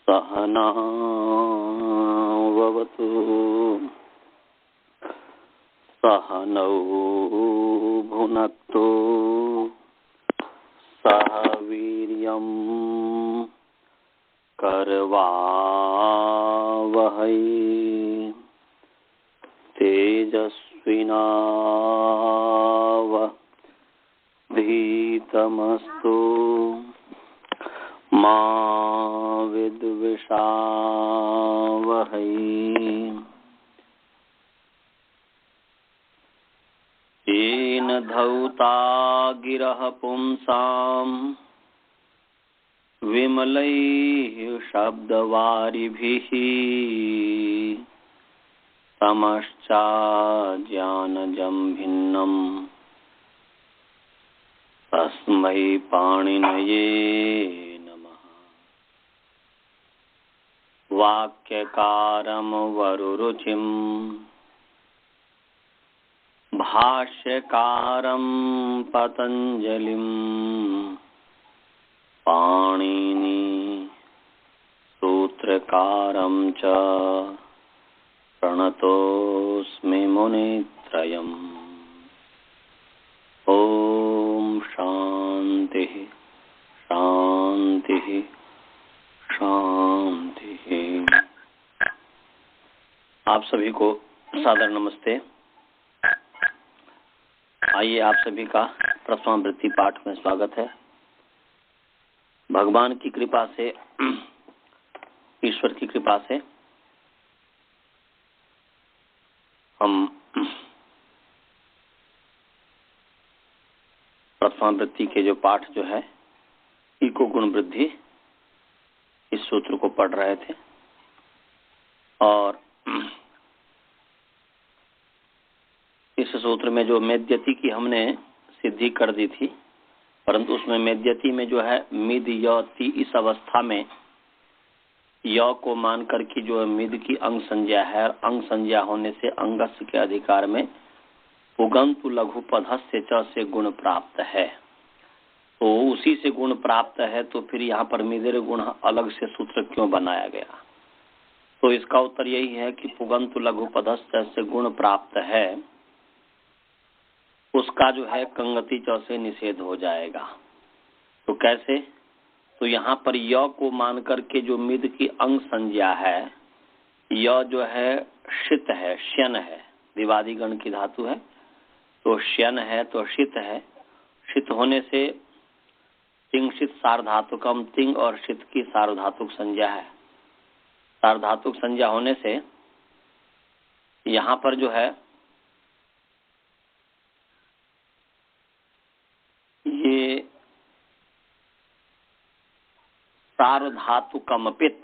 सहनाववतु सहनौ भुनक्तु सह वीर्यं करवावहै तेजस्विनावधीतमस्तु मा विद्विषावहै। येन धौता गिरः पुंसां विमलैः शब्दवारिभिः तमश्चाज्ञानजं भिन्नम् तस्मै पाणिनये नमः। वाक्यकारं वरुरुचिं भाष्यकारं पतञ्जलिं पाणिनि सूत्रकारं च प्रणतोऽस्मि मुनित्रयम्। ओम शांति शांति शांति। आप सभी को सादर नमस्ते। आइए आप सभी का प्रथमावृत्ति पाठ में स्वागत है। भगवान की कृपा से, ईश्वर की कृपा से हम प्रथमावृत्ति के जो पाठ जो है इको गुण वृद्धि, इस सूत्र को पढ़ रहे थे और इस सूत्र में जो मेद्यति की हमने सिद्धि कर दी थी, परंतु उसमें मेद्यति में जो है मिद य ति, इस अवस्था में य को मान करके जो है मिद की अंग संज्ञा है, और अंग संज्ञा होने से अंगस्य के अधिकार में पुगंतु लघु पदस्य च से गुण प्राप्त है। तो उसी से गुण प्राप्त है, तो फिर यहाँ पर मिदेर गुण अलग से सूत्र क्यों बनाया गया? तो इसका उत्तर यही है कि पुगंतु लघु पदस्य से गुण प्राप्त है, उसका जो है कंगति च से निषेध हो जाएगा। तो कैसे? तो यहाँ पर य को मान करके जो मिद की अंग संज्ञा है, य जो है शित है, श्यन है, दिवादी गण की धातु है, तो श्यन है तो शित है। शित होने से तिंग शित सार्वधातुकम, तिंग और शित की सार्वधातुक संज्ञा है। सार्वधातुक संज्ञा होने से यहाँ पर जो है ये सार्वधातुकम अपित,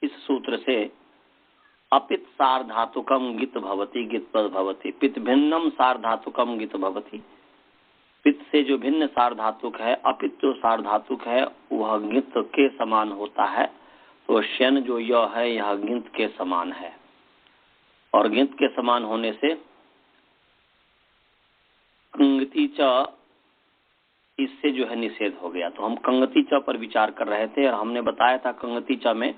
इस सूत्र से अपित सार्वधातुकम गित भवति, गित पद भवति। पित भिन्नम सार्वधातुकम गित भवति। पित से जो भिन्न सार्वधातुक है, अपित जो सार्वधातुक है वह गित के समान होता है। तो श्यन जो य है यह गिंत के समान है, और गिंत के समान होने से कंगति च, इससे जो है निषेध हो गया। तो हम कंगति च पर विचार कर रहे थे और हमने बताया था कंगति च में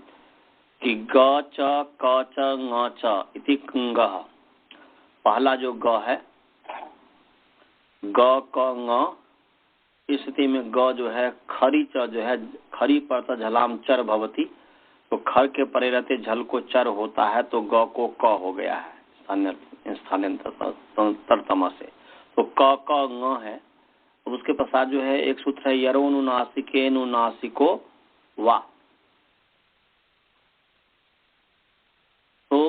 कि ग च क च ङ च इति कंगः, पहला जो ग है ग क ङ, इस स्थिति में ग जो है खरी च जो है खरी पर झलाम चर भवती, तो खर के परे रहते झल को चर होता है, तो ग को क हो गया है स्थानांतरतम से। तो क क ङ है। अब उसके पश्चात जो है एक सूत्र है यरोनुनासिके नुनासिको वा। तो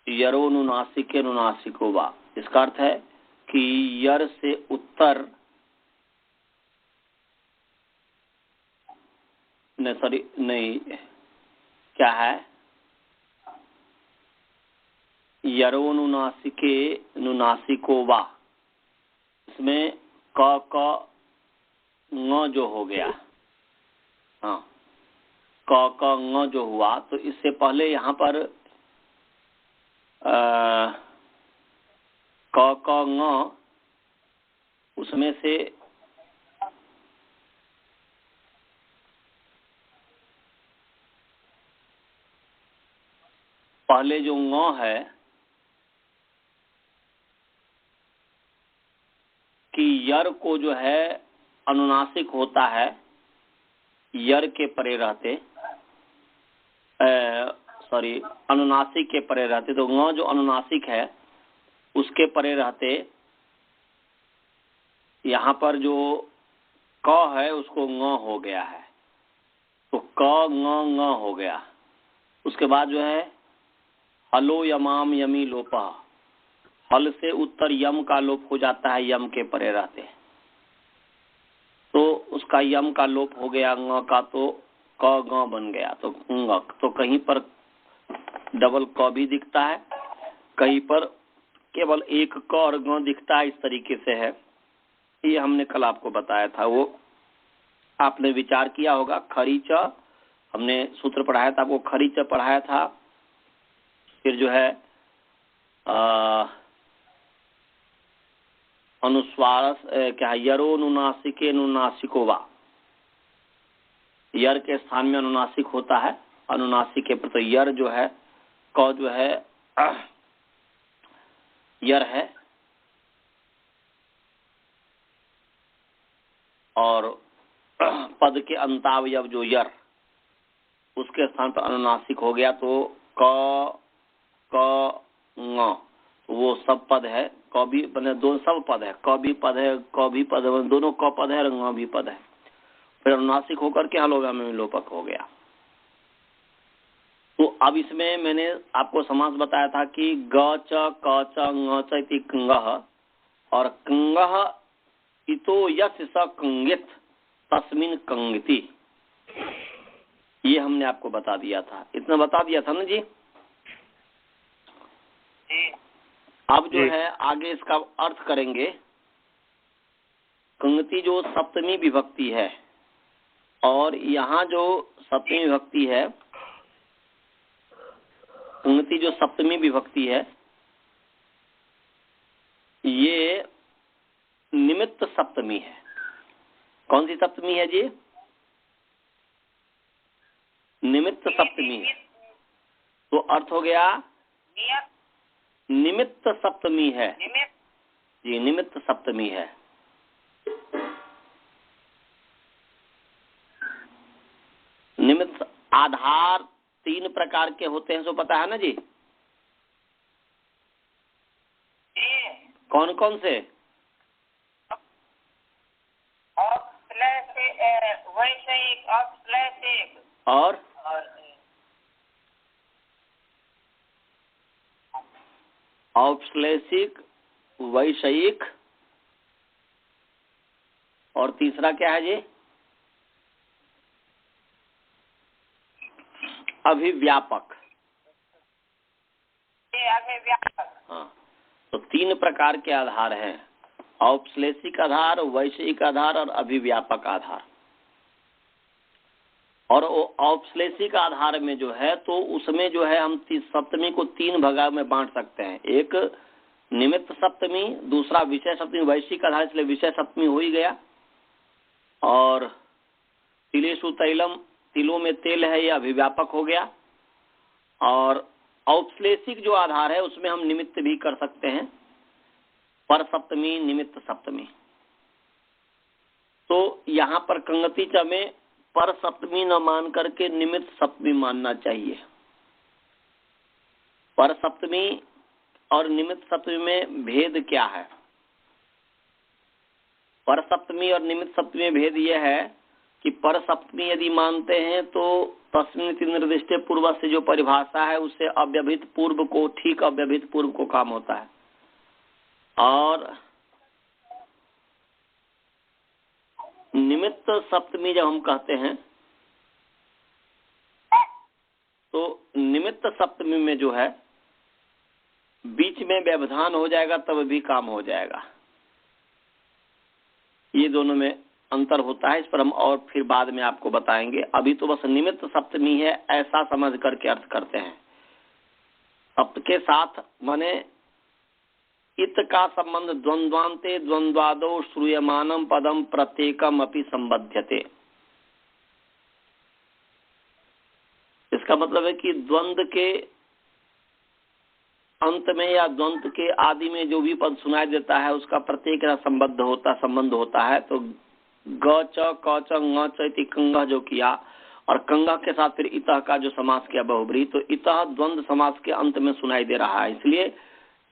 यरोनुनासिके नुनासिको वा, इसका अर्थ है कि यर से उत्तर नहीं क्या है, यरोनुनासिके नुनासिको वा, इसमें क क ङ जो हो गया, हाँ क क ङ जो हुआ, तो इससे पहले यहाँ पर क क ङ, उसमें से पहले जो ङ है कि यर को जो है अनुनासिक होता है, यर के परे रहते, अनुनासिक के परे रहते, तो ङ जो अनुनासिक है उसके परे रहते यहाँ पर जो क है उसको ङ हो गया है, तो क ङ हो गया। उसके बाद जो है हलो यमाम यमी लोपा, हल से उत्तर यम का लोप हो जाता है, यम के परे रहते, तो उसका यम का लोप हो गया ङ का, तो क ग बन गया, तो ङ। तो कहीं पर डबल क भी दिखता है, कहीं पर केवल एक क और ग दिखता है, इस तरीके से है। ये हमने कल आपको बताया था, वो आपने विचार किया होगा। खरीच हमने सूत्र पढ़ाया था आपको, खरीच पढ़ाया था। फिर जो है अनुस्वार क्या, यरो नुनासिके नुनासिकोवा, यर के स्थान में अनुनासिक होता है, अनुनासिक के प्रति यर जो है, क जो है यर है, और पद के अंतावयव जो यर, उसके स्थान पर अनुनासिक हो गया, तो क क ङ, वो सब पद है। क भी बने, दो सब पद है, क भी पद है, क भी पद है, दोनों क पद है और ङ भी पद है। फिर अनुनासिक होकर के हलोगा में लोपक हो गया। तो अब इसमें मैंने आपको समास बताया था कि ग च क च ङ च इति कंगः, और कंगः इतो यस स कंगित तस्मिन कंगिति, ये हमने आपको बता दिया था, इतना बता दिया था ना जी। अब जो है आगे इसका अर्थ करेंगे। कंगति जो सप्तमी विभक्ति है, और यहाँ जो सप्तमी विभक्ति है, कंगति जो सप्तमी विभक्ति है, ये निमित्त सप्तमी है। कौन सी सप्तमी है जी? निमित्त सप्तमी है। तो अर्थ हो गया निमित्त सप्तमी है जी, निमित्त सप्तमी है। निमित्त आधार 3 प्रकार के होते हैं, सो पता है ना जी? कौन कौन से? और औपश्लेषिक, वैषयिक, और तीसरा क्या है जी? अभिव्यापक। हाँ, तो 3 प्रकार के आधार हैं, औपश्लेषिक आधार, वैषयिक आधार और अभिव्यापक आधार। और औपश्लेषिक आधार में जो है, तो उसमें जो है हम सप्तमी को 3 भाग में बांट सकते हैं। एक निमित्त सप्तमी, दूसरा विषय सप्तमी, वैश्विक आधार इसलिए विषय सप्तमी हो ही गया। और तिलेषु तैलम, तिलों में तेल है, यह अभिव्यापक हो गया। और औपश्लेषिक जो आधार है उसमें हम निमित्त भी कर सकते हैं, पर सप्तमी, निमित्त सप्तमी। तो यहाँ पर कंगति च में पर सप्तमी न मान करके निमित्त सप्तमी मानना चाहिए। पर सप्तमी और निमित्त सप्तमी में भेद क्या है? पर सप्तमी और निमित्त सप्तमी में भेद यह है कि पर सप्तमी यदि मानते हैं तो तस्मिन् निर्दिष्टे पूर्व से जो परिभाषा है उससे अव्यभित पूर्व को, ठीक अव्यभित पूर्व को काम होता है। और निमित्त सप्तमी जब हम कहते हैं तो निमित्त सप्तमी में जो है बीच में व्यवधान हो जाएगा तब भी काम हो जाएगा। ये दोनों में अंतर होता है, इस पर हम और फिर बाद में आपको बताएंगे। अभी तो बस निमित्त सप्तमी है ऐसा समझ करके अर्थ करते हैं। सप्त के साथ माने इत का संबंध द्वंद्वान्ते द्वंद्वादो श्रूयमानम पदम प्रत्येकम अपि संबध्यते। इसका मतलब है कि द्वंद्व के अंत में या द्वंद के आदि में जो भी पद सुनाई देता है उसका प्रत्येक का संबंध होता है। तो ग च क च ङ च इति कंगह जो किया और कंगह के साथ फिर इतः का जो समास किया बहुब्रीहि, तो इतः द्वंद समास के अंत में सुनाई दे रहा है। इसलिए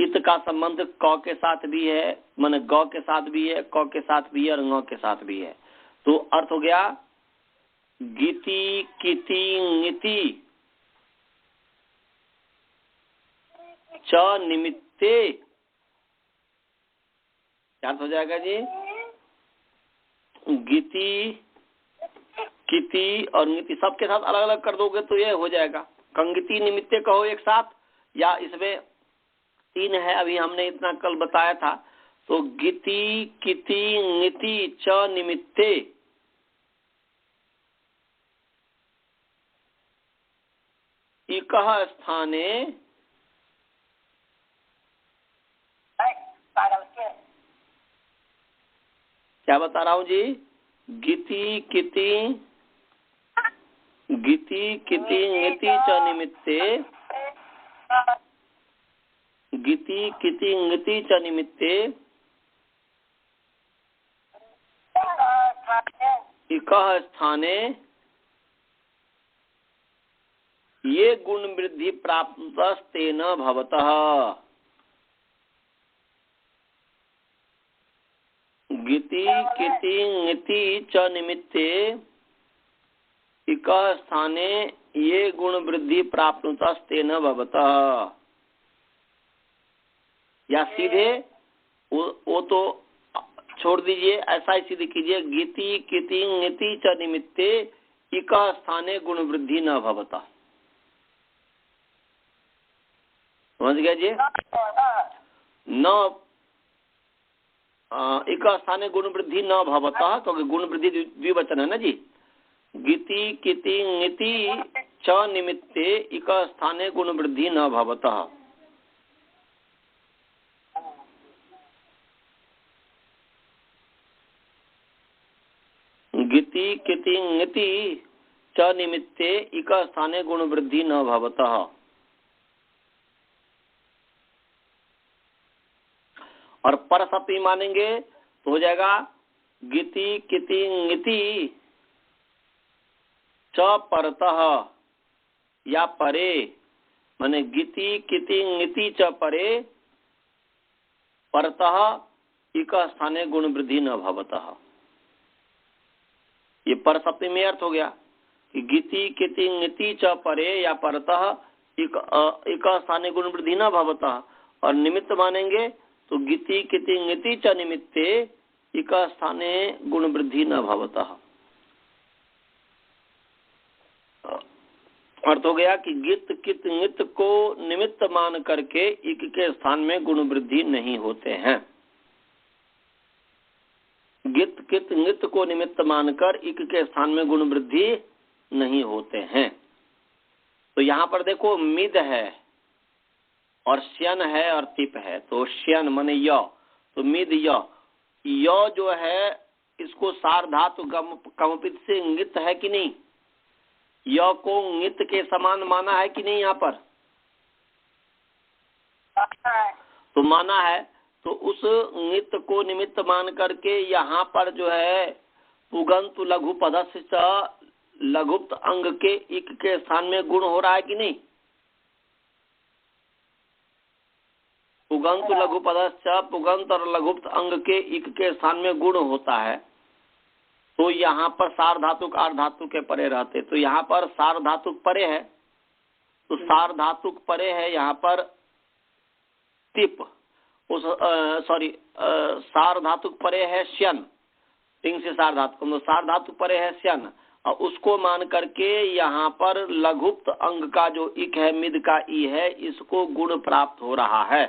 इत का संबंध क के साथ भी है, माने ग के साथ भी है, क के साथ भी है और ङ के साथ भी है। तो अर्थ हो गया गीति किति ङिति च निमित्ते। क्या अर्थ हो जाएगा जी? गीति किति और ङिति सबके साथ अलग अलग कर दोगे तो ये हो जाएगा। कंगिति निमित्ते कहो एक साथ, या इसमें तीन है, अभी हमने इतना कल बताया था। तो गीति किति ङिति च निमित्ते इकः स्थाने क्या बता रहा हूं जी? गीति किति ङिति च निमित्ते, गीति किति ङिति च निमित्ते इकः स्थाने ये गुण वृद्धि प्राप्तस्तेन भवतः। गीति किति ङिति च निमित्ते इकः स्थाने ये गुण वृद्धि प्राप्तस्तेन भवतः। या सीधे वो तो छोड़ दीजिए, ऐसा ही सीधे कीजिए, गीति किति ङिति च निमित्ते इकः स्थाने गुण वृद्धि न भवतः। समझ गया जी? न इकः स्थाने गुण वृद्धि न भवतः, क्योंकि गुण वृद्धि द्विवचन है ना जी। गीति किति ङिति च निमित्ते इकः स्थाने गुण वृद्धि न भवतः। गीति किति ङिति च निमित्ते इकः स्थाने गुण वृद्धि न भवतः। और पर सप्तमी मानेंगे तो हो जाएगा गीति किति ङिति च परतः या परे, माने गीति किति ङिति च परे परतः इकः स्थाने गुण वृद्धि न भवतः। ये पर सप्तमी में अर्थ हो गया कि गीति किति ङिति च परे या परतः इकः स्थाने गुण वृद्धि न भवतः। और निमित्त मानेंगे तो गीति किति ङिति च निमित्ते इकः स्थाने गुण वृद्धि न भवतः। अर्थ हो गया कि गित कित ङित को निमित्त मान करके इक के स्थान में गुण वृद्धि नहीं होते हैं। गित कित ङित को निमित्त मानकर इक के स्थान में गुण वृद्धि नहीं होते हैं। तो यहाँ पर देखो मिद है और श्यन है और तिप है। तो श्यन माने य, तो मिद य जो है इसको सार धातु कमपित से ङित है कि नहीं? य को ङित के समान माना है कि नहीं? यहाँ पर तो माना है। तो उस ङित को निमित्त मान करके यहाँ पर जो है पुगंतु लघु पदस्य लघुप्त अंग के इक के स्थान में गुण हो रहा है कि नहीं? पुगंत लघु पदस्य पुगंत और लघुप्त अंग के इक के स्थान में गुण होता है। तो यहाँ पर सार धातुक आर धातु के परे रहते। तो यहाँ पर सार धातुक परे है, तो सार धातुक परे है यहाँ पर तिप, उस सार धातुक परे है श्यन, तिंग से सार धातु, तो सार धातु परे है श्यन, और उसको मान करके यहाँ पर लघुप्त अंग का जो इक है मिद का ई है, इसको गुण प्राप्त हो रहा है।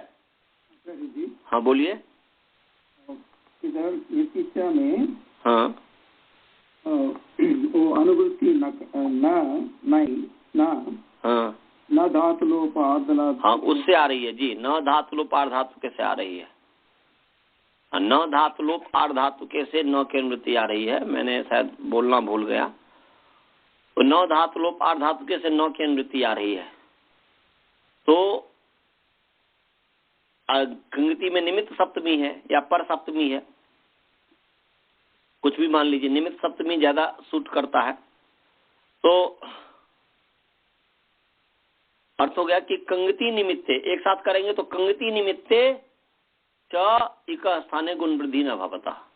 हाँ बोलिए। इधर में हाँ वो अनुवृत्ति न धातु लोप हाँ उससे आ रही है जी। न धातु लोप आर धातु के से आ रही है। न धातु लोप आर धातु के से न की अनुवृत्ति आ रही है। मैंने शायद बोलना भूल गया। तो न धातु लोप आर धातु के से न की अनुवृत्ति आ रही है। तो कंगति में निमित्त सप्तमी है या पर सप्तमी है, कुछ भी मान लीजिए, निमित्त सप्तमी ज्यादा सूट करता है। तो अर्थ हो गया कि कंगति निमित्ते, एक साथ करेंगे तो कंगति निमित्ते च इक स्थाने गुण वृद्धि न भवता।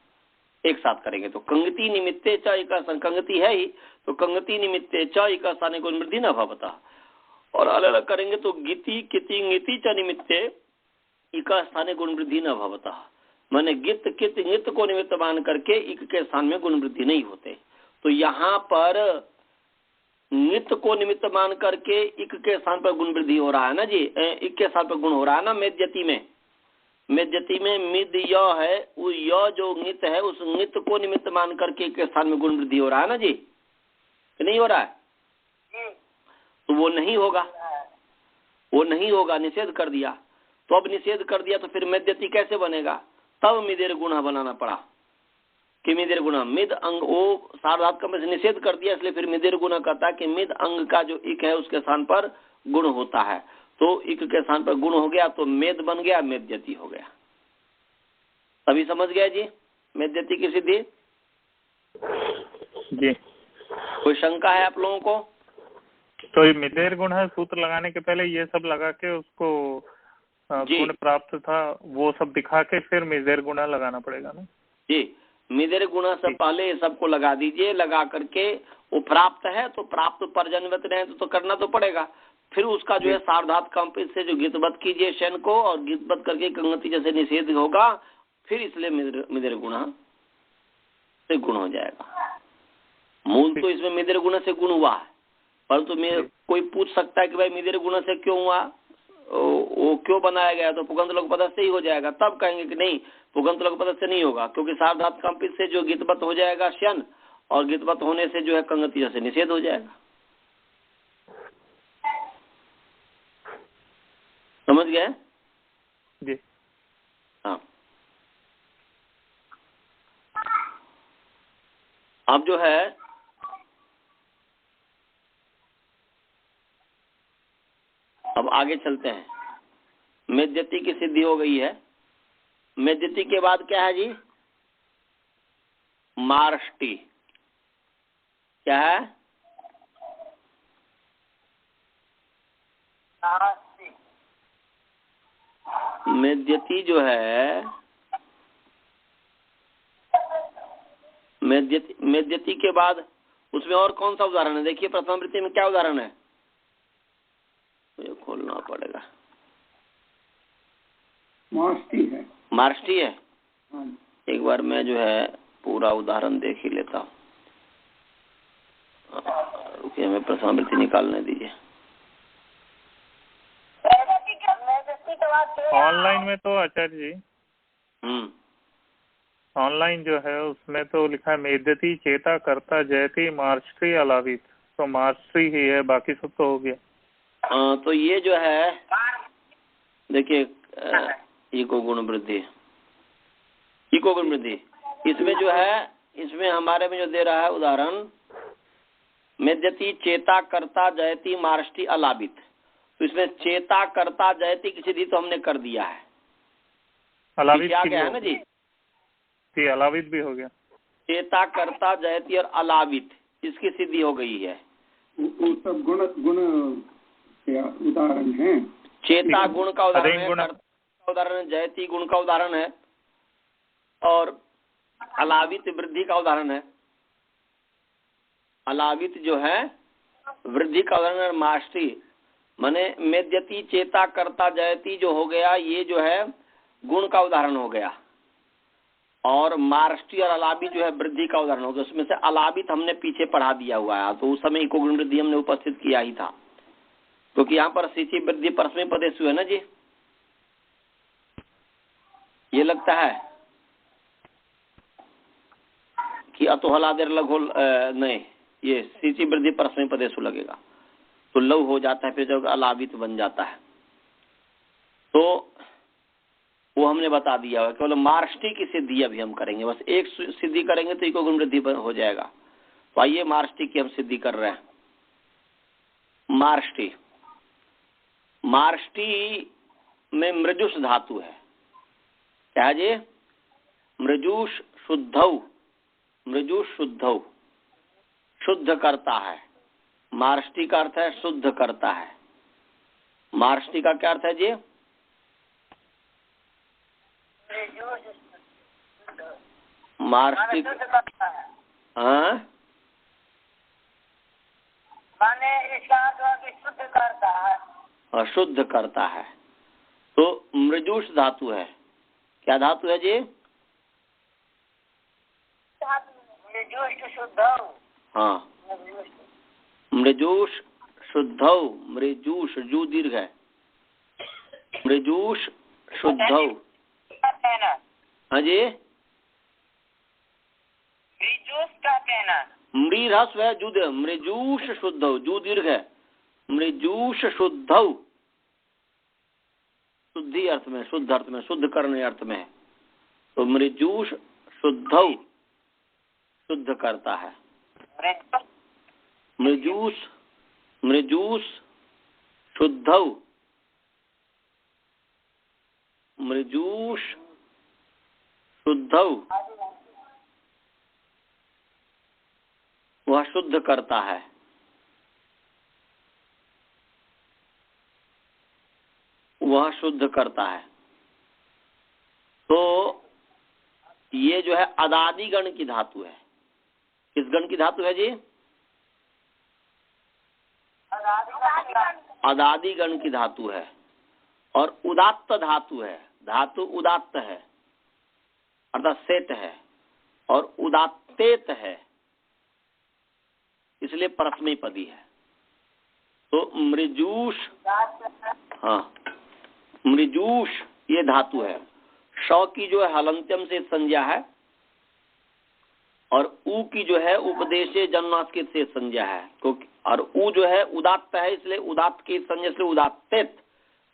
एक साथ करेंगे तो कंगति निमित्ते च इक, कंगति है ही तो कंगति निमित्ते च इक स्थाने गुण वृद्धि न भवता। और अलग अलग करेंगे तो गिति किति ङिति च निमित्ते इक स्थाने गुण वृद्धि न भवता। माने गित कित ङित को निमित्त मान करके इक के स्थान में गुण वृद्धि नहीं होते। तो यहाँ पर ङित को निमित्त मान करके इक के स्थान पर गुण वृद्धि हो रहा है ना जी, इक के स्थान पर गुण हो रहा है ना। मेद्यति में मिद य है, वो य जो ङित है उस ङित को निमित्त मान करके इक के स्थान में गुण वृद्धि हो रहा है ना जी, कि नहीं हो रहा है? तो वो नहीं होगा, निषेध कर दिया। तो अब निषेध कर दिया तो फिर मेद्यति कैसे बनेगा? तब मिदेर गुणा बनाना पड़ा कि मिदेर गुणा मिद अंग, वो सार्वधातुक का से निषेध कर दिया, इसलिए फिर मिदेर गुणा कहता है कि मिद अंग का जो इक है उसके स्थान पर गुण होता है। तो इक के स्थान पर गुण हो गया तो मेद बन गया, मेद्यति हो गया। अभी समझ गया जी मेद्यति की सिद्धि जी? कोई शंका है आप लोगों को? तो ये मिदेर गुण है, सूत्र लगाने के पहले ये सब लगा के उसको गुण प्राप्त था वो सब दिखा के फिर मिदेर गुणा लगाना पड़ेगा ना जी। मिदेर गुणा से पहले सबको लगा दीजिए, लगा करके वो प्राप्त है तो प्राप्त पर्जन्यवत रहे तो करना तो पड़ेगा। फिर उसका जो है सार्वधातुक कंपित से जो गीतबद्ध कीजिए शन को, और गीतबद्ध करके कंगति जैसे निषेध होगा, फिर इसलिए मिदेर गुणा से गुण हो जाएगा। मूल तो इसमें मिदेर गुणा से गुण हुआ है, परंतु कोई पूछ सकता है कि भाई मिदेर गुणा से क्यों हुआ, वो क्यों बनाया गया? तो पुगंत लोक पद से ही हो जाएगा। तब कहेंगे कि नहीं, पुगंत लोक पद से नहीं होगा, क्योंकि सार्वधातुक कंपित से जो गीतबद्ध हो जाएगा शन, और गीतबद्ध होने से जो है कंगति जैसे निषेध हो जाएगा। समझ गए जी? हाँ। अब जो है अब आगे चलते हैं। मेद्यति की सिद्धि हो गई है। मेद्यति के बाद क्या है जी? मार्ष्टि। क्या है? मेद्यति जो है, मेद्यति के बाद उसमें और कौन सा उदाहरण है? देखिए प्रथम वृत्ति में क्या उदाहरण है, मुझे खोलना पड़ेगा। मार्ष्टि है। एक बार मैं जो है पूरा उदाहरण देख ही लेता हूँ। रुकिए, हमें प्रथम वृत्ति निकालने दीजिए। ऑनलाइन में तो आचार्य जी, ऑनलाइन जो है उसमें तो लिखा है मेद्यति चेता कर्ता जयति मार्ष्टि अलावित। तो मार्ष्टि ही है, बाकी सब तो हो गया। तो ये जो है देखिए, इको गुण वृद्धि, इको गुण वृद्धि, इसमें जो है, इसमें हमारे में जो दे रहा है उदाहरण, मेद्यति चेता कर्ता जयति मार्ष्टि अलावित। तो इसमें चेता कर्ता जयति की सिद्धि तो हमने कर दिया है। अलावित क्या क्या है ना जी? अलावित भी हो गया। चेता कर्ता जयति और अलावित, इसकी सिद्धि हो गई है। वो सब गुण उदाहरण है। चेता गुण का उदाहरण है, कर्ता का उदाहरण है, जयति गुण का उदाहरण है, और अलावित वृद्धि का उदाहरण है। अलावित जो है वृद्धि का उदाहरण है। मार्ष्टि माने मेद्यति चेता कर्ता जयति जो हो गया, ये जो है गुण का उदाहरण हो गया, और मार्ष्टि और अलावित जो है वृद्धि का उदाहरण हो गया। उसमें से अलावित हमने पीछे पढ़ा दिया हुआ है, तो उस समय इको गुण वृद्धि हमने उपस्थित किया ही था, क्योंकि यहाँ पर सिचि वृद्धि परस्मै पदेषु है ना जी। ये लगता है कि अतोहलादेर लघोल नहीं, ये सिचि वृद्धि परस्मै पदेषु लगेगा तो लव हो जाता है, फिर जब अलावित बन जाता है। तो वो हमने बता दिया है। केवल मार्ष्टि की सिद्धि अभी हम करेंगे, बस एक सिद्धि करेंगे तो इको गुण वृद्धि हो जाएगा। तो आइए मार्ष्टि की हम सिद्धि कर रहे हैं। मार्ष्टि, मार्ष्टि में मृजुष धातु है। क्या जी? मृजुष शुद्धौ, मृजुष शुद्धौ, शुद्ध करता है। मार्ष्टी का अर्थ है शुद्ध करता है। मार्ष्टी का क्या अर्थ है जी? मार्ष्टी हाँ, माने इसका अर्थ शुद्ध करता है। अशुद्ध करता है। तो मृजुष धातु है। क्या धातु है जी? मृजुष शुद्ध। हाँ, मृजुष शुद्धौ, मृजुष जू दीर्घ है, मृजुष शुद्धौ। हाँ जी, मृजुष का कहना, मृ ह्रस्व है, जू दीर्घ, मृजुष शुद्धौ, जू दीर्घ है, मृजुष शुद्धौ, शुद्धि अर्थ में, शुद्ध अर्थ में, शुद्ध करने अर्थ में है। तो मृजुष शुद्धौ, शुद्ध करता है। मृजुष, मृजुष शुद्धौ, मृजुष शुद्धौ, वह शुद्ध करता है। वह शुद्ध करता है। तो ये जो है अदादि गण की धातु है। किस गण की धातु है जी? अदादि गण की धातु है और उदात्त धातु है। धातु उदात्त है अर्थात सेट है और उदात्तेत है, इसलिए परस्मै पदी है। तो मृजुष, हाँ, मृजुष ये धातु है। श की जो है हलंत्यम से संज्ञा है और उ की जो है उपदेशे जन्मास्कित से संज्ञा है। क्योंकि और उ जो है उदात्त है, इसलिए उदात्त की संज्ञा से उदात्तेत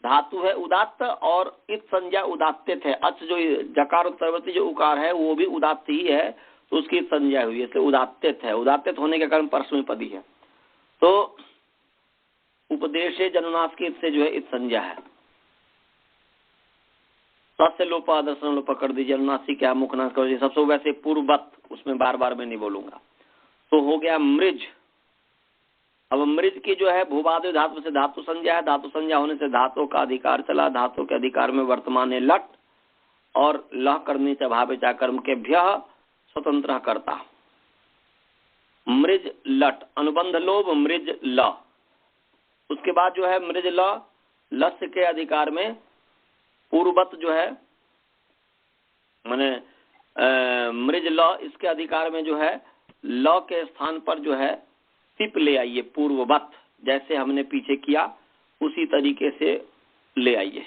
धातु है उदात्त, और इत संज्ञा उदात्तेत है। अच जो जकार उत्तरवर्ती जो उकार है वो भी उदात्त ही है, तो उसकी संज्ञा हुई, इसलिए उदात्तेत है। उदात्तेत होने के कारण परस्मै पदी है। तो उपदेशे जन्मास्कित से जो है इत संज्ञा है। तस्य लोपा दर्शन लोपा कर दीजिए। अनुनासिक क्या मुखनाश कर दीजिए। सबसे वैसे पूर्ववत, उसमें बार बार मैं नहीं बोलूंगा। तो हो गया मृज। अब मृज की जो है भूवादि धातु से धातु संज्ञा है। धातु संज्ञा होने से धातु का अधिकार चला। धातु के अधिकार में वर्तमान है लट और लह करनी से भावे चा कर्म के भ्य स्वतंत्र करता। मृज लट अनुबंध लोभ मृज ल। उसके बाद जो है मृज ल, लस्य के अधिकार में पूर्ववत जो है माने मृज ल, इसके अधिकार में जो है ल के स्थान पर जो है तिप ले आइए पूर्ववत, जैसे हमने पीछे किया उसी तरीके से ले आइए।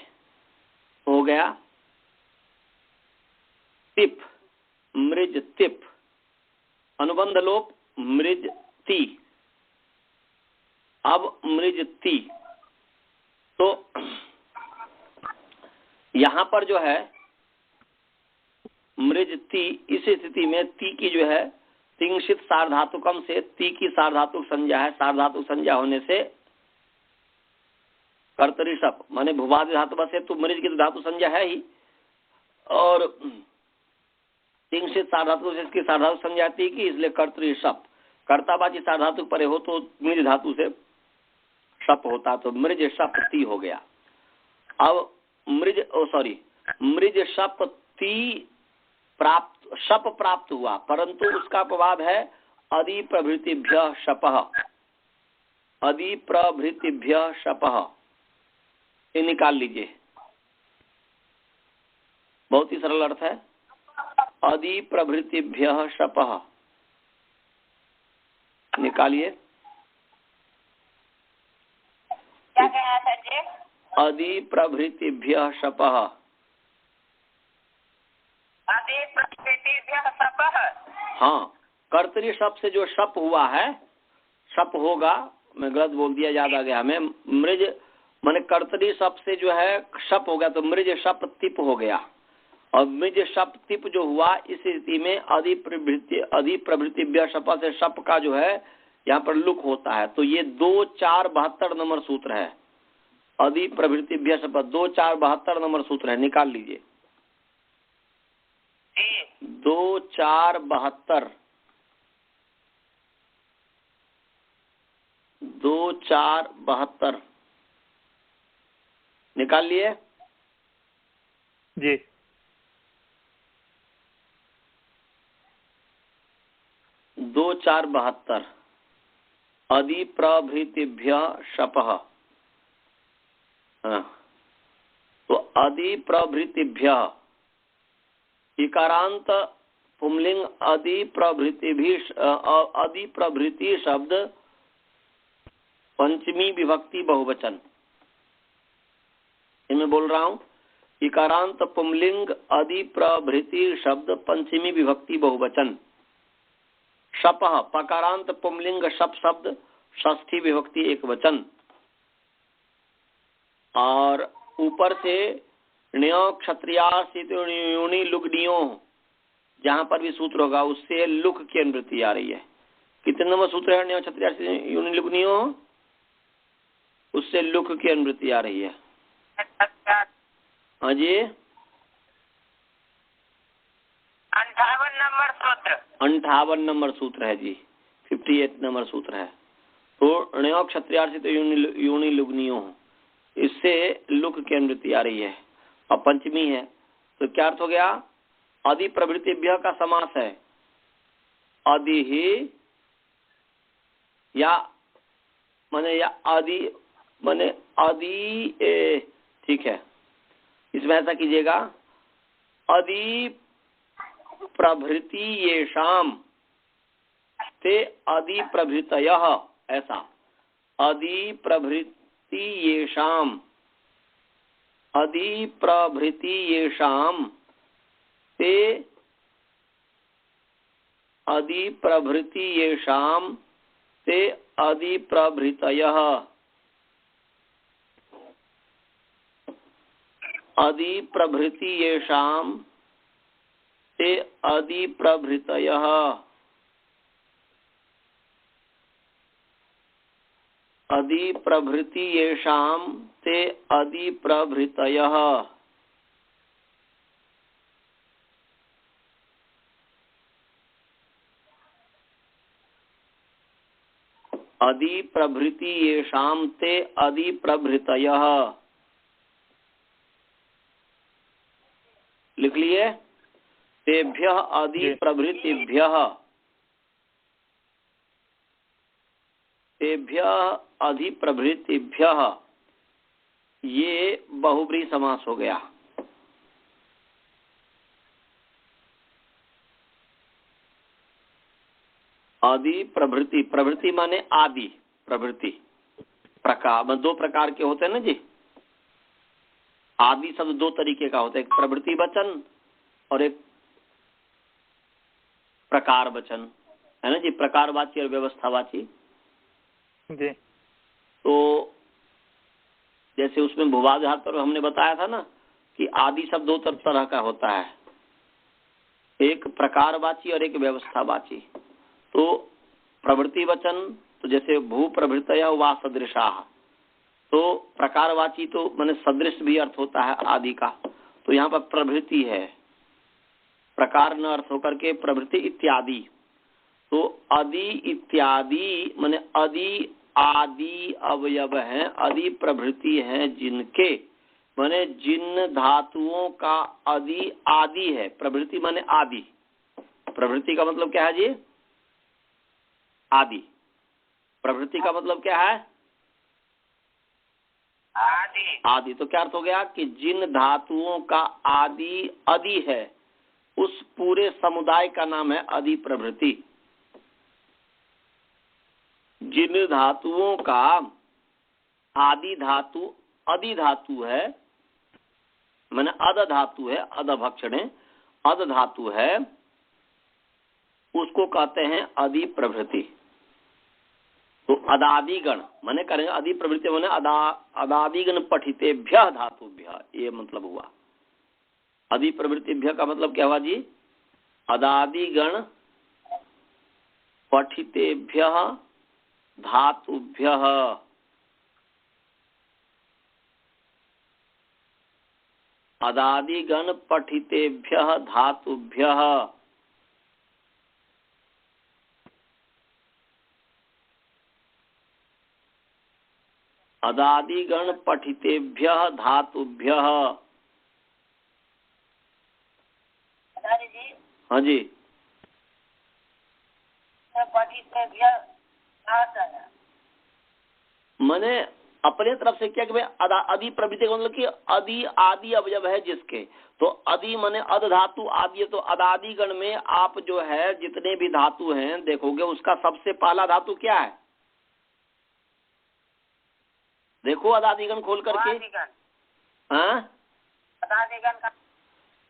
हो गया तिप, मृज तिप। अनुबंध लोप मृज ती। अब मृज ती, तो यहां पर जो है मृज ती, इस स्थिति में ती की जो है तिंशित सार्वधातुकम से ती की सार्वधातुक संज्ञा है। सार्वधातुक संज्ञा होने से कर्तरी शप माने भूवादि धातु बस है, तो मृज की तो धातु संज्ञा है ही, और तिंशित सार्वधातु से इसकी सार्वधातुक संज्ञा ती की, इसलिए कर्तरी शप। कर्तावाची सार्वधातुक परे हो तो मृज धातु से शप होता, तो मृज शप ती हो गया। अब मृज शप ती प्राप्त, शप प्राप्त हुआ, परंतु उसका अपवाद है अदि प्रभृतिभ्य शपः। अदि प्रभृतिभ्य शपः, ये निकाल लीजिए। बहुत ही सरल अर्थ है। अदि प्रभृतिभ्य शपः निकालिए। क्या कहना था जी? अदि प्रभृतिभ्य शपः। अदि प्रभृतिभ्य शपः। हाँ, कर्तरी शप से जो शप हुआ है, शप होगा, मैं गलत बोल दिया, याद आ गया हमें। मृज माने कर्तरी शप से जो है शप हो गया, तो मृज शप तिप हो गया। और मृज शप तिप जो हुआ, इस स्थिति में अदि प्रभृतिभ्य शप से शप का जो है यहाँ पर लुक होता है। तो ये 2, 4, 72 नंबर सूत्र है। अधि प्रभृतिभ्य शपथ 2 4 72 नंबर सूत्र है, निकाल लीजिए। 2 4 72 2 4 72 निकाल लिए जी। 2 4 72 अधि प्रभृतिभ्य शपः। तो अधि प्रभृतिभ्य इकारांत पुंलिंग अधि प्रभृति शब्द पंचमी विभक्ति बहुवचन। इनमें बोल रहा हूं, इकारांत पुंलिंग अधि प्रभृति शब्द पंचमी विभक्ति बहुवचन। शपः पकारांत पुंलिंग शप शब्द षष्ठी विभक्ति एक वचन। और ऊपर से ण्यो क्षत्रियानि लुग्नियों, जहां पर भी सूत्र होगा उससे लुक की अनुवृत्ति आ रही है। कितने नंबर सूत्र है? ण्यो क्षत्रियानि लुग्नियों, उससे लुक की अनुवृत्ति आ रही है। हाँ जी, 58 नंबर सूत्र। 58 नंबर सूत्र है जी, 58 नंबर सूत्र है। तो ण्यो क्षत्रियार्थित यूनि लुग्नियों, इससे लुक की अनुवृत्ति आ रही है और पंचमी है। तो क्या अर्थ हो गया? अधि प्रभृतिभ्य का समास है अधि ही या अधि माने अधि, ठीक है, इसमें ऐसा कीजिएगा अधि प्रभृति येषाम ते अधि प्रभृतयः, ऐसा अधि प्रभृति येषाम, अधि प्रभृति येषाम ते अधि प्रभृति येषाम ते अधि प्रभृतयः, अधि प्रभृति येषाम ते अधि प्रभृतयः, अधि प्रभृति येषाम ते अधि प्रभृतयः। अधि प्रभृति येषाम ते अधि प्रभृतयः लिख लिए। तेभ्यः अधि प्रभृतिभ्यः, तेभ्यः अधि प्रभृतिभ्यः, ये बहुब्रीहि समास हो गया। अधि प्रभृति, प्रभृति माने आदि, प्रभृति प्रकार, 2 प्रकार के होते हैं ना जी। आदि शब्द 2 तरीके का होता है, एक प्रभृति वचन और एक प्रकार वचन, है ना जी, प्रकारवाची और व्यवस्थावाची जी। तो जैसे उसमें भूवाधार पर हमने बताया था ना कि आदि शब्द 2 तरह का होता है, एक प्रकारवाची और एक व्यवस्थावाची। तो प्रवृत्ति वचन, तो जैसे भू प्रभृतयः वा सदृशाः, तो प्रकारवाची तो माने सदृश भी अर्थ होता है आदि का, तो यहाँ पर प्रभृति है, प्रकार न अर्थ होकर के प्रभृति इत्यादि। तो अधि इत्यादि माने अधि आदि अवयव हैं, अधि प्रभृति हैं जिनके, माने जिन धातुओं का अधि आदि है। प्रभृति माने आदि, प्रभृति का मतलब क्या है जी? आदि। प्रभृति का मतलब क्या है? आदि। आदि। तो क्या अर्थ हो गया कि जिन धातुओं का आदि अधि है उस पूरे समुदाय का नाम है अधि प्रभृति। जिन धातुओं का आदि धातु अधि धातु है, माने अद धातु है, अदभक्षणे अद धातु है, उसको कहते हैं अधि प्रभृति। तो अदादिगण माने करेंगे अधि प्रभृति माने अदादिगण पठितेभ्यः धातुभ्यः, ये मतलब हुआ। अधि प्रभृतिभ्यः का मतलब क्या हुआ जी? अदादिगण पठितेभ्यः धातुभ्यः। अदादिगण पठितेभ्यः धातुभ्यः अदादिगण पठितेभ्यः धातुभ्यः। हाँ जी, मैंने अपने तरफ से क्या कि भाई अदि प्रभृति का मतलब कि अदि आदि अवयव है जिसके, तो अदि माने अध धातु आदि, तो अदादि गण में आप जो है जितने भी धातु हैं देखोगे उसका सबसे पहला धातु क्या है? देखो अदादिगण खोल करके। हाँ,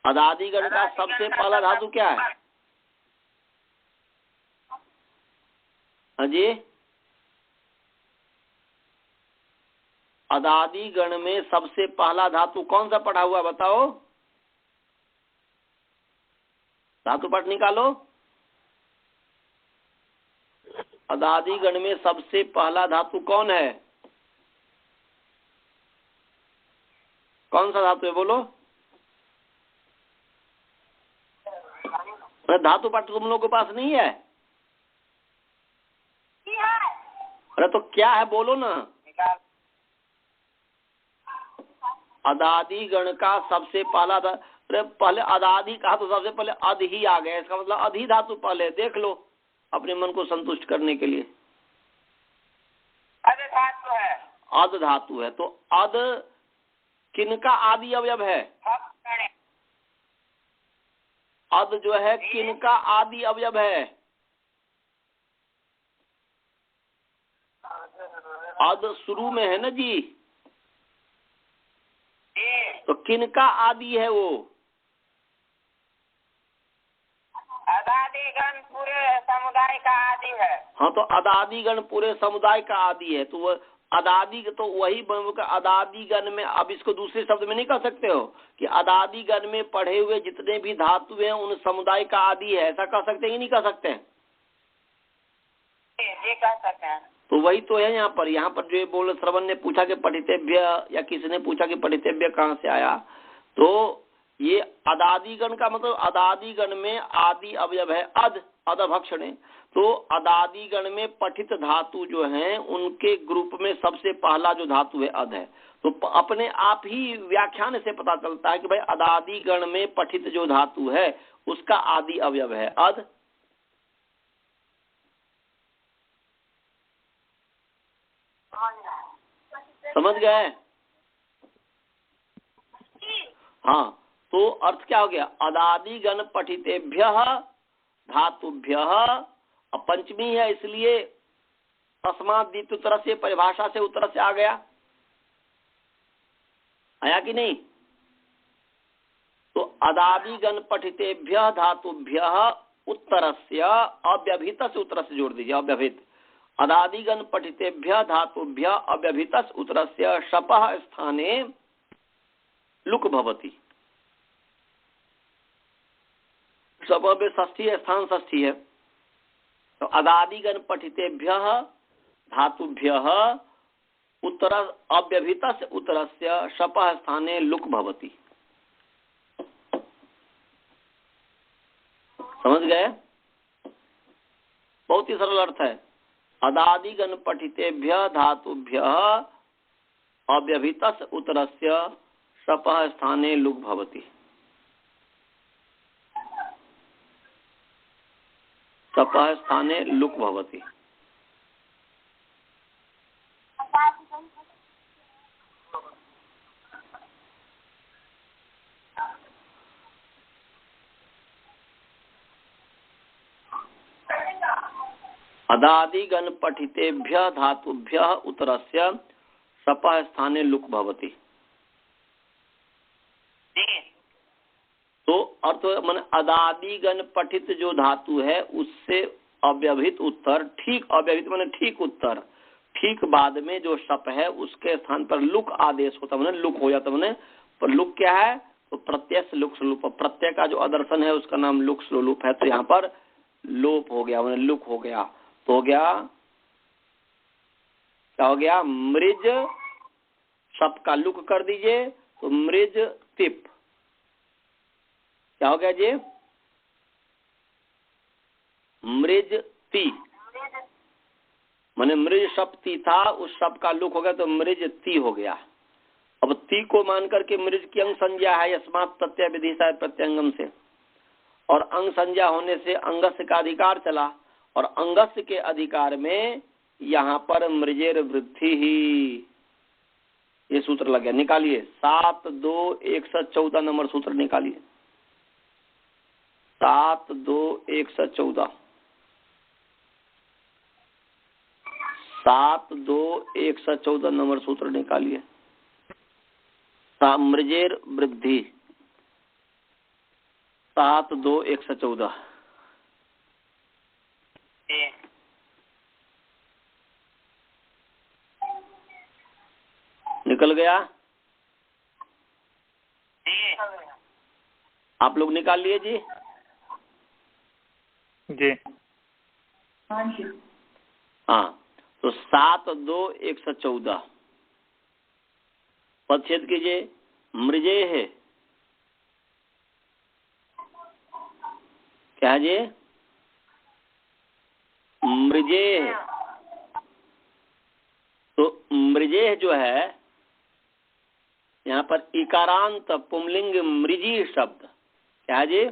अदादिगण का सबसे पहला धातु क्या है? हाँ जी, अदादिगण में सबसे पहला धातु कौन सा पढ़ा हुआ बताओ? धातु पाठ निकालो। अदादिगण में सबसे पहला धातु कौन है? कौन सा धातु है बोलो? धातु पाठ तुम लोगों के पास नहीं है? अरे तो क्या है बोलो ना। अदादि गण का सबसे पहला अरे पहले अदादि कहा तो सबसे पहले अध ही आ गया, इसका मतलब अधि धातु पहले देख लो अपने मन को संतुष्ट करने के लिए। अध धातु है। अध धातु है, तो अध किनका आदि अवयव है? अध जो है किनका आदि अवयव है? अध शुरू में है ना जी, तो किनका आदि है वो? अदादिगण पूरे समुदाय का आदि है। हाँ, तो अदादिगण पूरे समुदाय का आदि है, तो वो अदादि तो वही अदादिगण में। अब इसको दूसरे शब्द में नहीं कह सकते हो कि अदादिगण में पढ़े हुए जितने भी धातु हैं उन समुदाय का आदि है, ऐसा कह सकते हैं कि नहीं कह सकते हैं? जी कह सकते हैं। तो वही तो है यहाँ पर जो ये बोल श्रवण ने पूछा कि पठितेभ्य, या किसी ने पूछा कि पठितेभ्य कहाँ से आया, तो ये अदादिगण का मतलब अदादिगण में आदि अवयव है अध, अधभक्षणे। तो अदादिगण में पठित धातु जो हैं उनके ग्रुप में सबसे पहला जो धातु है अध है। तो अपने आप ही व्याख्यान से पता चलता है कि भाई अदादिगण में पठित जो धातु है उसका आदि अवयव है अध। समझ गए? हाँ, तो अर्थ क्या हो गया? अदादिगण पठितेभ्यः धातुभ्यः। अब पंचमी है इसलिए तस्मात् द्वितीय उत्तर से परिभाषा से उत्तर से आ गया, आया कि नहीं? तो अदादिगण पठितेभ्यः धातुभ्यः उत्तरस्य अव्यभित से उत्तर से जोड़ दीजिए, अव्यभित। अदादिगण पठितेभ्यः धातुभ्यः अव्यभित उत्तरस्य शपः स्थाने लुक भवति। शपः में षष्ठी है, स्थान षष्ठी है, तो अदादिगण पठितेभ्यः धातुभ्यः उत्तर अव्यभित उत्तरस्य शपः स्थाने लुक भवति। समझ गए? बहुत ही सरल अर्थ है। अदादिगण पठितेभ्यः धातुभ्यः अव्यभित उत्तरस्य शपः स्थाने लुक भवति। शपः स्थाने लुक भवति। अदादिगण पठितेभ्यः धातुभ्यः उत्तरस्य शपः स्थाने लुक भवति। तो अर्थ माने अदादिगण पठित जो धातु है उससे अव्यभित उत्तर, ठीक अव्यभित माने ठीक उत्तर, ठीक बाद में जो शप है उसके स्थान पर लुक आदेश होता है, लुक हो जाता है। पर लुक क्या है? तो प्रत्यय लुक स्वरूप, प्रत्यय का जो आदर्शन है उसका नाम लुक स्वरूप है, तो यहाँ पर लोप हो गया, मैंने लुक हो गया, तो हो गया क्या हो गया? मृज, शप का लुक कर दीजिए तो मृज तिप, क्या हो गया जी? मृजती, माने मृज शब्द ती था, उस शब्द का लुक हो गया तो मृज ती हो गया। अब ती को मान करके मृज की अंग संज्ञा है यस्मात् प्रत्यय विधिशा प्रत्यंगम से, और अंग संज्ञा होने से अंगस्य का अधिकार चला, और अंगस्य के अधिकार में यहाँ पर मृजेर वृद्धि ही, ये सूत्र लग गया। निकालिए 7-2-114 नंबर सूत्र निकालिए। 7-2-114 7-2-114 नंबर सूत्र निकालिए। मृजेर वृद्धि 7-2-114 निकल गया। आप लोग निकाल लिए जी? जी हाँ, तो 7-2-114 पदच्छेद कीजिए। मृजे है क्या है जी? मृजे है। तो मृजे जो है यहाँ पर इकारांत पुंलिंग मृजी शब्द क्या है जी?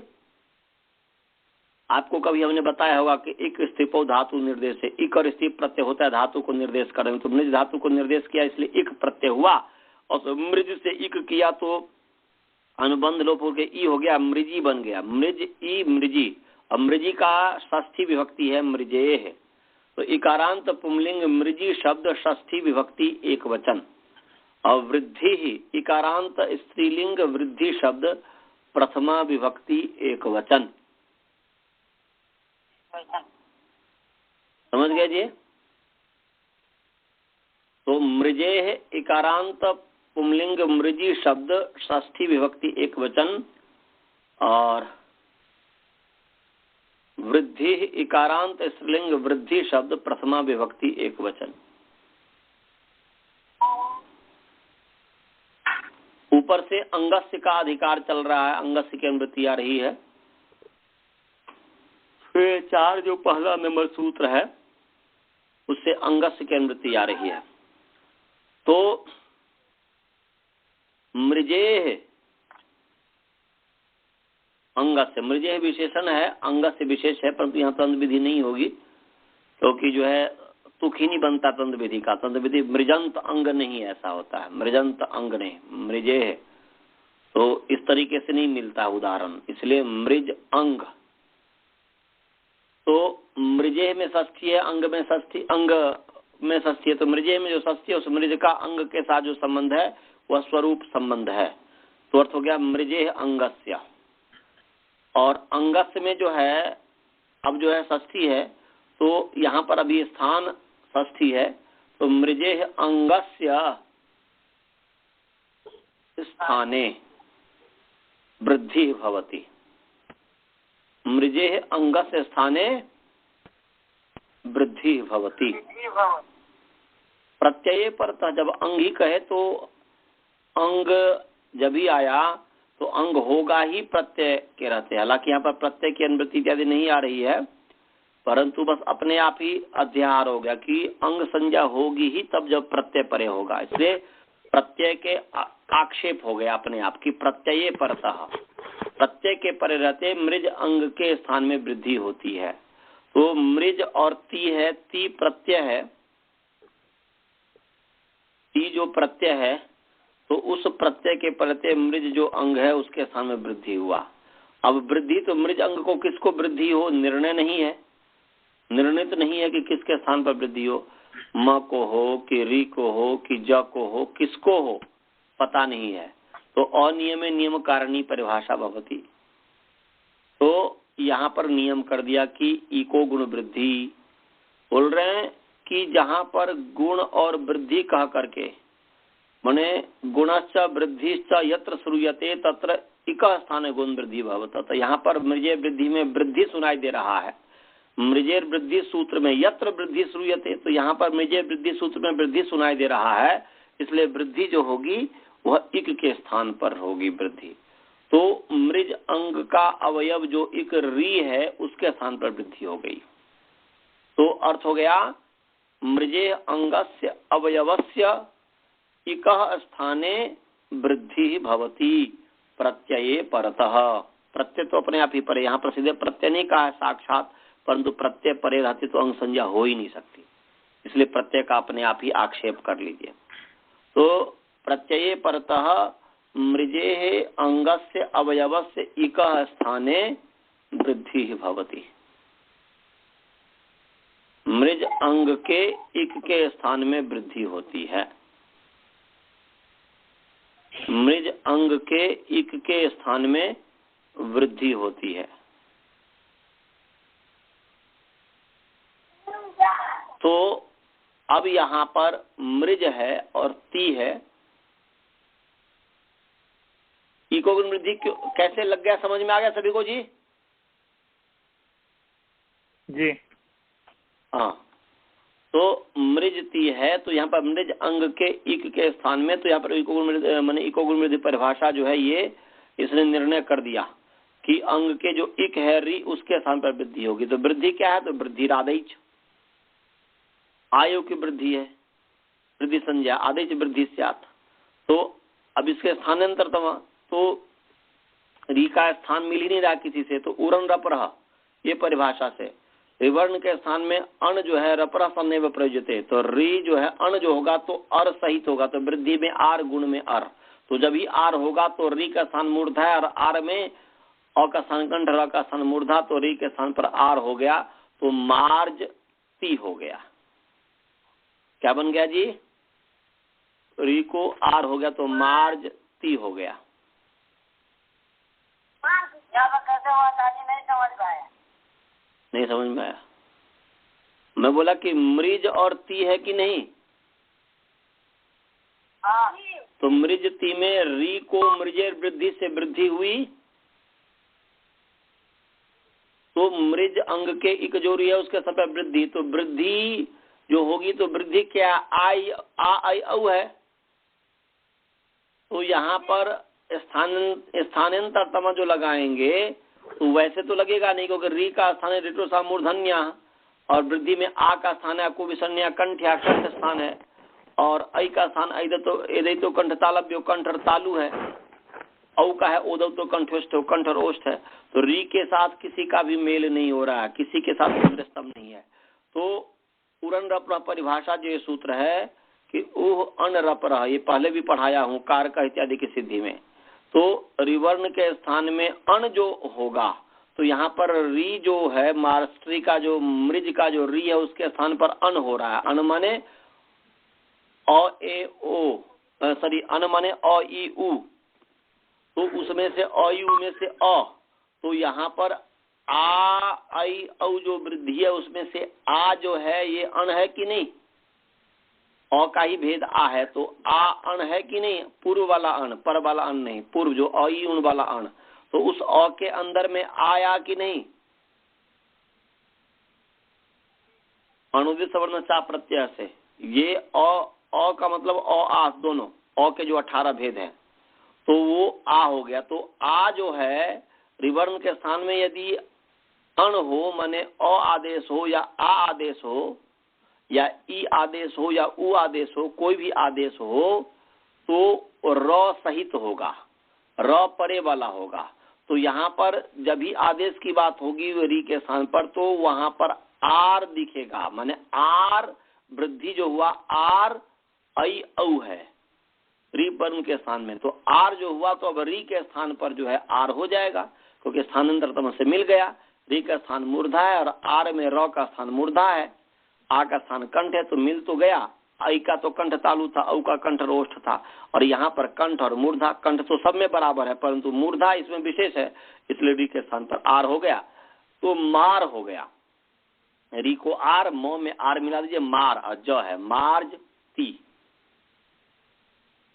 आपको कभी हमने बताया होगा कि इक स्थिपो धातु निर्देश है, इक और स्थिप प्रत्यय होता है धातु को निर्देश कर रहे हैं, तो मृज धातु को निर्देश किया इसलिए इक प्रत्यय हुआ, और तो मृज से इक किया तो अनुबंध लोप होकर ई हो गया, मृजी बन गया। मृज ई मृजी, और मृजी का षष्ठी विभक्ति है मृजे है, तो इकारांत पुंलिंग मृजी शब्द षष्ठी विभक्ति एक वचन, और वृद्धि ही इकारांत स्त्रीलिंग वृद्धि शब्द प्रथमा विभक्ति एक वचन। समझ गए जी? तो मृजे है इकारांत पुंलिंग मृजी शब्द षष्ठी विभक्ति एक वचन, और वृद्धि इकारांत स्त्रीलिंग वृद्धि शब्द प्रथमा विभक्ति एक वचन। ऊपर से अंगस्य का अधिकार चल रहा है, अंगस्य की अनुवृत्ति आ रही है। फिर 4 जो पहला नंबर सूत्र है उससे अंगस्य की अनुवृत्ति आ रही है। तो मृजे अंगस्य, मृजे विशेषण है, अंगस्य विशेष है, परंतु यहाँ तंत्र विधि नहीं होगी क्योंकि जो है तुक ही नहीं बनता तंत्र विधि का। तंत्र विधि मृजंत अंग नहीं ऐसा होता है, मृजंत अंग नहीं, मृजे है तो इस तरीके से नहीं मिलता उदाहरण, इसलिए मृज अंग। तो मृजे में षष्ठी है, अंग में षष्ठी, अंग में षष्ठी है, तो मृजे में जो षष्ठी है उस मृज का अंग के साथ जो संबंध है वह स्वरूप संबंध है, तो अर्थ हो गया मृजे अंगस्य। और अंगस्य में जो है अब जो है षष्ठी है, तो यहाँ पर अभी स्थान षष्ठी है, तो मृजे अंगस्य स्थाने वृद्धि भवति। मृजे अंगस्य स्थाने वृद्धि भवति। प्रत्यय पर जब अंग ही कहे तो अंग जब ही आया तो अंग होगा ही प्रत्यय के रहते। हालांकि यहाँ पर प्रत्यय की अनुवृत्ति इत्यादि नहीं आ रही है, परंतु बस अपने आप ही अध्याहार हो गया कि अंग संज्ञा होगी ही तब जब प्रत्यय परे होगा, इसलिए प्रत्यय के आक्षेप हो गया अपने आप की प्रत्यय परतः। प्रत्यय के परे रहते मृज अंग के स्थान में वृद्धि होती है। तो मृज और ती है, ती प्रत्यय है, ती जो प्रत्यय है तो उस प्रत्यय के प्रत्यय मृज जो अंग है उसके स्थान में वृद्धि हुआ। अब वृद्धि तो मृज अंग को किसको वृद्धि हो निर्णय नहीं है, निर्णित नहीं है कि किसके स्थान पर वृद्धि हो, म को हो कि री को हो कि ज को हो, किसको हो पता नहीं है। तो अनियमे नियम कारणीय परिभाषा भवती, तो यहाँ पर नियम कर दिया कि इको गुण वृद्धि। बोल रहे हैं कि जहाँ पर गुण और वृद्धि कह करके माने गुणश्च वृद्धिश्च यत्र श्रूयते तत्र इक स्थान गुण वृद्धि भवत, तो यहाँ पर मृजे वृद्धि में वृद्धि सुनाई दे रहा है। मृजेर वृद्धि सूत्र में यत्र वृद्धि श्रूयते, तो यहाँ पर मृजे वृद्धि सूत्र में वृद्धि सुनाई दे रहा है, इसलिए वृद्धि जो होगी वह इक के स्थान पर होगी वृद्धि। तो मृज अंग का अवयव जो एक री है उसके स्थान पर वृद्धि हो गई। तो अर्थ हो गया मृजे अंगस्य अवयवस्य इकः स्थाने वृद्धि भवति प्रत्यये परतः। प्रत्यय तो अपने आप ही परे, यहाँ प्रसिद्ध प्रत्यय नहीं कहा है साक्षात, परंतु प्रत्यय परे रहती तो अंग संज्ञा हो ही नहीं सकती, इसलिए प्रत्यय का अपने आप ही आक्षेप कर लीजिए। तो प्रत्यये परतः मृजे अंगस्य अवयवस्य इकः स्थाने वृद्धि भवति। मृज अंग के इक के स्थान में वृद्धि होती है। मृज अंग के इक के स्थान में वृद्धि होती है। तो अब यहाँ पर मृज है और ती है, इको गुण वृद्धि कैसे लग गया, समझ में आ गया सभी को जी? जी हाँ, तो मृजती है तो यहाँ पर मृज अंग के इक के स्थान में, तो यहाँ पर इको गुण माने इको गुण वृद्धि परिभाषा जो है ये इसने निर्णय कर दिया कि अंग के जो इक है री उसके स्थान पर वृद्धि होगी। तो वृद्धि क्या है? तो वृद्धि आदेश, आयु की वृद्धि है, वृद्धि संज्ञा आदेश वृद्धि स्यात्। तो अब इसके स्थानांतरतम, तो री का स्थान मिल ही नहीं रहा किसी से, तो उरन रपरह ये परिभाषा से रिवर्ण के स्थान में अण जो है रपरह सन्नैव प्रयुज्यते, तो री जो है अण जो होगा तो अर सहित होगा, तो वृद्धि में आर गुण में अर, तो जब ही आर होगा तो री का स्थान मूर्धा है और आर में अ का स्थान कंठ, र का स्थान मूर्धा, तो री के स्थान पर आर हो गया, तो मार्ज ती हो गया। क्या बन गया जी? री को आर हो गया तो मार्ज ती हो गया। कैसे हुआ दादी? नहीं समझ पाया। नहीं समझ में आया? मैं बोला कि मृज और ती है कि नहीं? हाँ। तो मृज ती में री को मृजे वृद्धि से वृद्धि हुई, तो मृज अंग के इक जो री है उसके समय वृद्धि, तो वृद्धि जो होगी तो वृद्धि क्या? आई औ है। तो यहाँ पर स्थानांतरतम जो लगाएंगे तो वैसे तो लगेगा नहीं, क्योंकि री का स्थान है ऋटोसा मूर्धन्या और वृद्धि में आ का स्थान है कुविसन्या कंठ्या कंठ स्थान है, और ऐ का स्थान एदो कंठ तालव्यो कंठ और तालु है, औ का है ओदव तो कंठोष्ठ कंठ और ओष्ठ है। तो री के साथ किसी का भी मेल नहीं हो रहा है, किसी के साथ स्तंभ नहीं है। तो उरन रपरह परिभाषा जो ये सूत्र है कि उह अन रपरह, ये पहले भी पढ़ाया हूँ कारक इत्यादि की सिद्धि में। तो रिवर्ण के स्थान में अण जो होगा तो यहाँ पर री जो है मार्स्ट्री का जो मृज का जो री है उसके स्थान पर अन हो रहा है। अन माने अ ए ओ, सॉरी अन माने अ ई उ, तो उसमें से अ ई उ में से अ, तो यहाँ पर आ आई औ जो वृद्धि है उसमें से आ जो है ये अण है कि नहीं? अ का ही भेद आ है, तो आ अण है कि नहीं? पूर्व वाला अण, पर वाला अण नहीं, पूर्व जो अ ई उन वाला अण, तो उस अ के अंदर में आया कि नहीं? अणुदित सवर्ण चा प्रत्यय से ये अ का मतलब अ आ दोनों, अ के जो 18 भेद हैं तो वो आ हो गया। तो आ जो है रिवर्ण के स्थान में यदि अण हो माने अ आदेश हो या आ आदेश हो या ई आदेश हो या उ आदेश हो, कोई भी आदेश हो तो र सहित होगा, र परे वाला होगा। तो यहाँ पर जब भी आदेश की बात होगी री के स्थान पर तो वहां पर आर दिखेगा, माने आर वृद्धि जो हुआ आर ऐ औ है री वर्ण के स्थान में, तो आर जो हुआ तो अब री के स्थान पर जो है आर हो जाएगा, क्योंकि स्थानांतरतम से मिल गया। री का स्थान मूर्धा है और आर में र का स्थान मूर्धा है, आ का स्थान कंठ है, तो मिल तो गया। आई का तो कंठ तालु था, औ का कंठ रोष्ठ था, और यहाँ पर कंठ और मूर्धा, कंठ तो सब में बराबर है परंतु मूर्धा इसमें विशेष है, इसलिए री के स्थान पर आर हो गया, तो मार हो गया। री को आर, मो में आर मिला दीजिए, मार, और ज है मार्ज ती।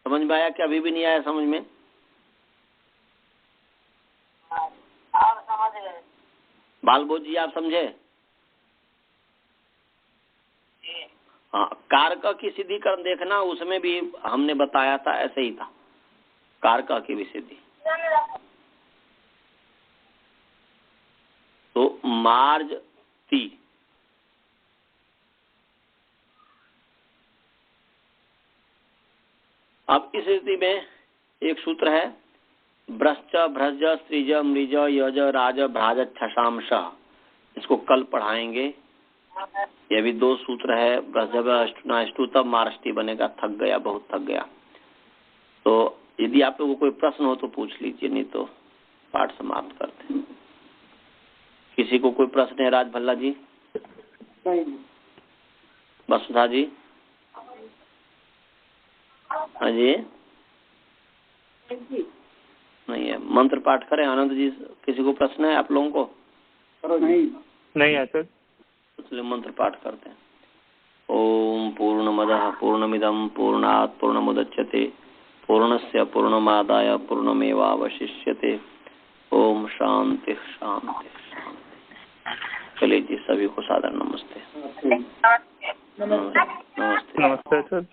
समझ में आया कि अभी भी नहीं आया समझ में? आप समझ गए? बालबोध जी आप समझे? हाँ, कारक की सिद्धिकरण देखना, उसमें भी हमने बताया था ऐसे ही था, कारक की भी सिद्धि। तो मार्जती। अब इस स्थिति में एक सूत्र है, भ्रश्च भ्रज स्त्रीज मृज यज राज भ्राज छशांश। इसको कल पढ़ाएंगे। यह भी 2 सूत्र है। भ्रजष्टु तब मार्ष्टी बनेगा, थक गया, बहुत थक गया। तो यदि आप लोगों को कोई प्रश्न हो तो पूछ लीजिए, नहीं तो पाठ समाप्त करते हैं। किसी को कोई प्रश्न है? राज भल्ला जी, वसुधा जी, हाँ जी, नहीं है। मंत्र पाठ करें। आनंद जी, किसी को प्रश्न है आप लोगों को? नहीं है सर। इसलिए मंत्र पाठ करते हैं। ओम पूर्णमदः पूर्णमिदं पूर्णात् पूर्णमुदच्यते पूर्णस्य पूर्णमादाय पूर्णमेवावशिष्यते। ओम शांति शांति शांति। चलिए जी, सभी को सादर नमस्ते। नमस्ते सर।